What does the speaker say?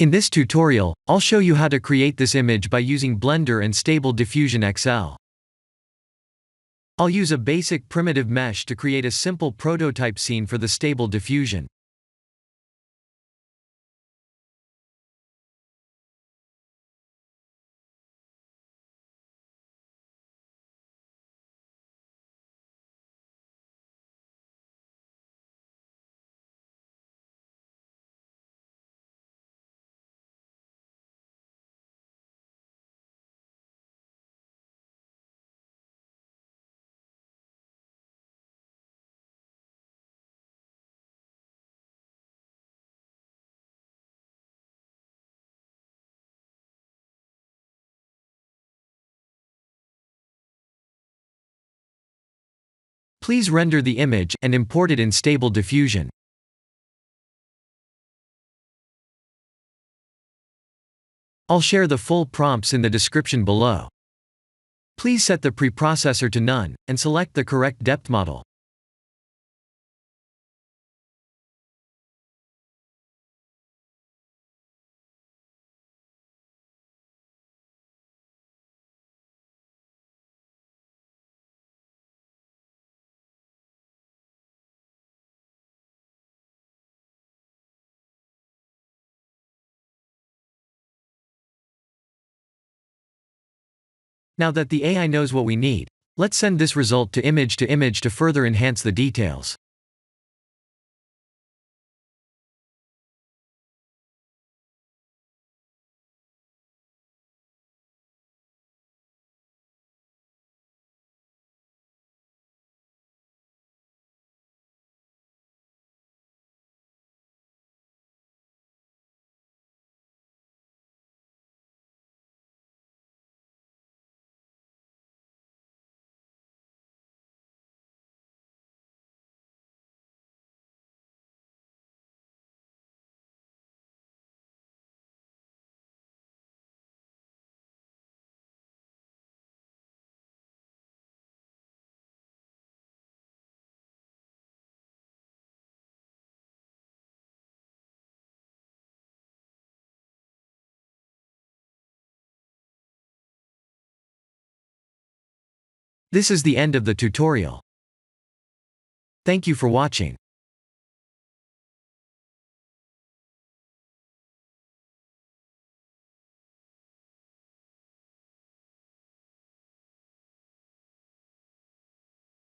In this tutorial, I'll show you how to create this image by using Blender and Stable Diffusion XL. I'll use a basic primitive mesh to create a simple prototype scene for the Stable Diffusion. Please render the image and import it in Stable Diffusion. I'll share the full prompts in the description below. Please set the preprocessor to none, and select the correct depth model. Now that the AI knows what we need, let's send this result to image to further enhance the details. This is the end of the tutorial. Thank you for watching.